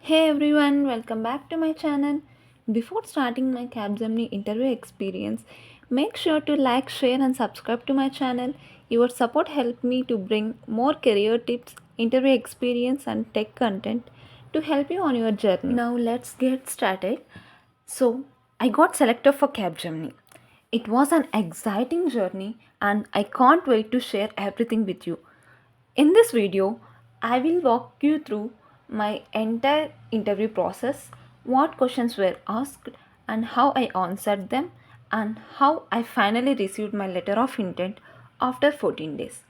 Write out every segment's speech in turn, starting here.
Hey everyone, welcome back to my channel. Before starting my Capgemini interview experience, make sure to like, share, and subscribe to my channel. Your support helped me to bring more career tips, interview experience, and tech content to help you on your journey. Now, let's get started. So, I got selected for Capgemini. It was an exciting journey, and I can't wait to share everything with you. In this video, I will walk you through my entire interview process, what questions were asked, and how I answered them, and how I finally received my letter of intent after 14 days.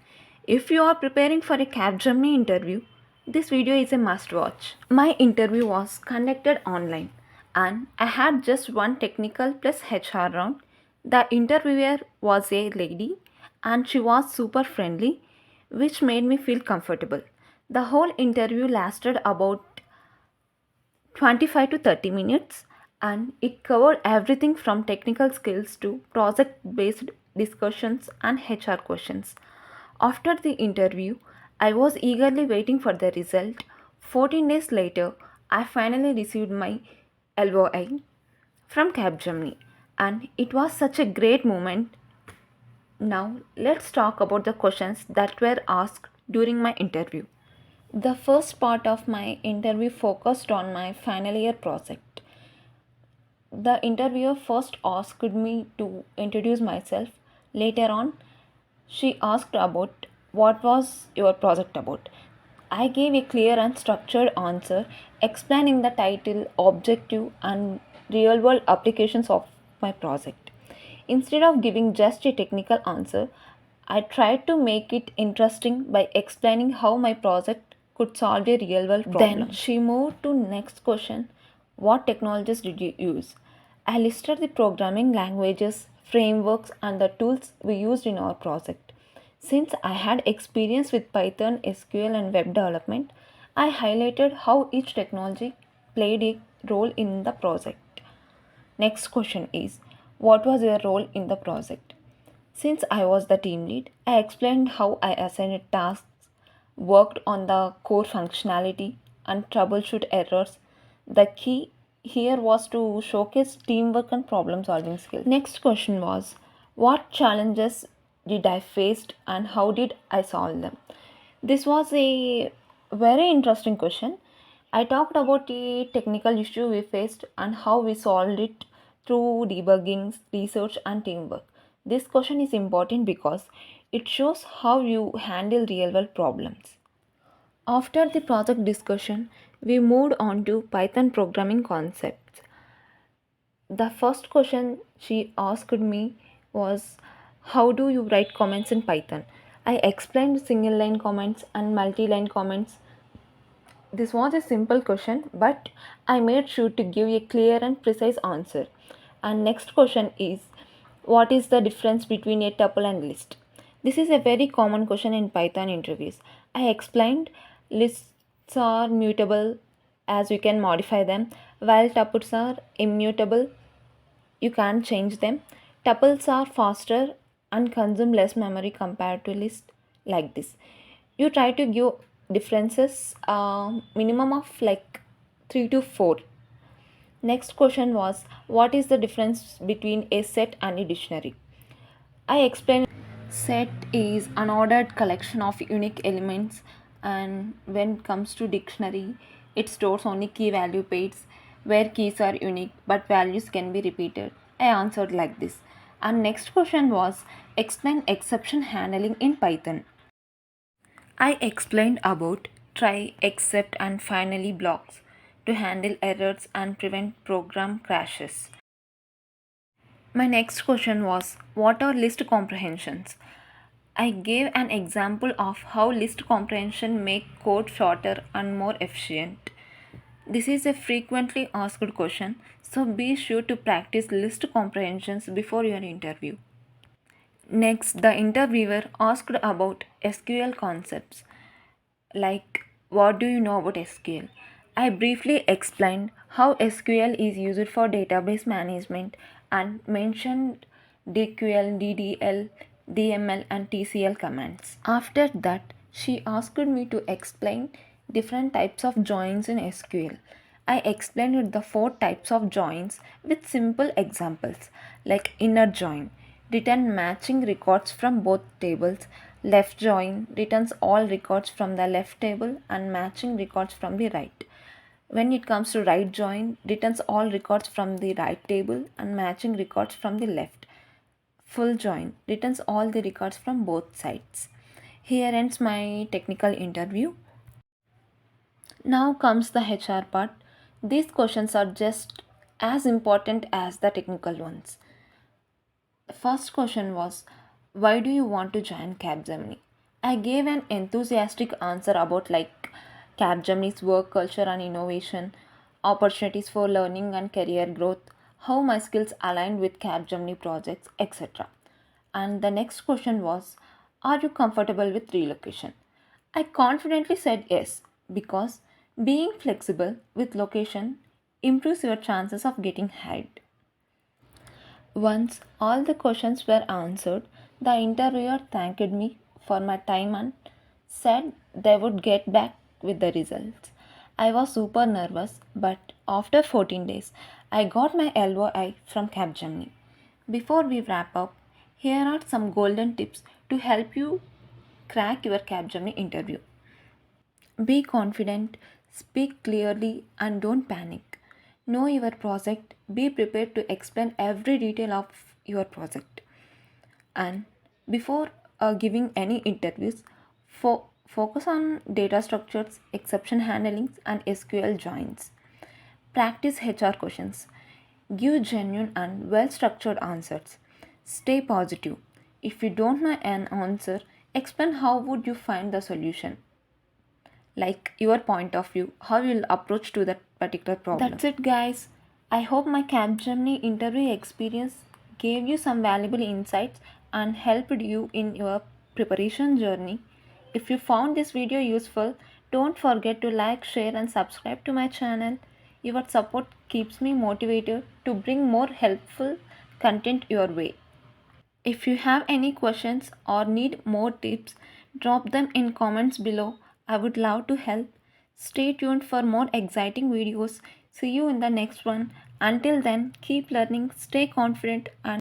If you are preparing for a Capgemini interview, this video is a must watch. My interview was conducted online, and I had just one technical plus HR round. The interviewer was a lady, and she was super friendly, which made me feel comfortable. The whole interview lasted about 25 to 30 minutes, and it covered everything from technical skills to project based discussions and HR questions. After the interview, I was eagerly waiting for the result. 14 days later, I finally received my LOI from Capgemini, and it was such a great moment. Now, let's talk about the questions that were asked during my interview. The first part of my interview focused on my final year project. The interviewer first asked me to introduce myself. Later on, she asked about what was your project about. I gave a clear and structured answer explaining the title, objective, and real world applications of my project. Instead of giving just a technical answer, I tried to make it interesting by explaining how my project could solve a real world problem. Then she moved to next question. What technologies did you use? I listed the programming languages, frameworks, and the tools we used in our project. Since I had experience with Python, SQL, and web development, I highlighted how each technology played a role in the project. Next question is, what was your role in the project? Since I was the team lead, I explained how I assigned tasks, worked on the core functionality, and troubleshoot errors. The key here was to showcase teamwork and problem solving skills. Next question was, what challenges did I face and how did I solve them? This was a very interesting question. I talked about a technical issue we faced and how we solved it through debugging, research, and teamwork. This question is important because it shows how you handle real world problems. After the project discussion, we moved on to Python programming concepts. The first question she asked me was, how do you write comments in Python? I explained single line comments and multi line comments. This was a simple question, but I made sure to give a clear and precise answer. And next question is, what is the difference between a tuple and list? This is a very common question in Python interviews. I explained lists are mutable as you can modify them, while tuples are immutable, you can't change them. Tuples are faster and consume less memory compared to list like this. You try to give differences minimum of like 3 to 4. Next question was, what is the difference between a set and a dictionary? I explained set is unordered collection of unique elements, and when it comes to dictionary, it stores only key value pairs where keys are unique but values can be repeated. I answered like this. And next question was, explain exception handling in Python. I explained about try, except, and finally blocks to handle errors and prevent program crashes. My next question was, what are list comprehensions? I gave an example of how list comprehension make code shorter and more efficient. This is a frequently asked question, so be sure to practice list comprehensions before your interview. Next, the interviewer asked about SQL concepts, like what do you know about SQL? I briefly explained how SQL is used for database management and mentioned DQL, DDL, DML, and TCL commands. After that, she asked me to explain different types of joins in SQL. I explained the four types of joins with simple examples like inner join, return matching records from both tables, left join returns all records from the left table and matching records from the right. When it comes to right join, returns all records from the right table and matching records from the left. Full join returns all the records from both sides. Here ends my technical interview. Now comes the HR part. These questions are just as important as the technical ones. The first question was, why do you want to join Capgemini? I gave an enthusiastic answer about like Capgemini's work culture and innovation, opportunities for learning and career growth, how my skills aligned with Capgemini projects, etc. And the next question was, are you comfortable with relocation? I confidently said yes because being flexible with location improves your chances of getting hired. Once all the questions were answered, the interviewer thanked me for my time and said they would get back with the results. I was super nervous, but after 14 days, I got my LOI from Capgemini. Before we wrap up, here are some golden tips to help you crack your Capgemini interview. Be confident, speak clearly, and don't panic. Know your project, be prepared to explain every detail of your project. And before giving any interviews, focus on data structures, exception handlings, and SQL joins. Practice HR questions. Give genuine and well structured answers. Stay positive. If you don't know an answer, explain how would you find the solution, like your point of view, how you'll approach to that particular problem. That's it, guys. I hope my Capgemini interview experience gave you some valuable insights and helped you in your preparation journey. If you found this video useful, don't forget to like, share, and subscribe to my channel. Your support keeps me motivated to bring more helpful content your way. If you have any questions or need more tips, drop them in comments below. I would love to help. Stay tuned for more exciting videos. See you in the next one. Until then, keep learning, stay confident, and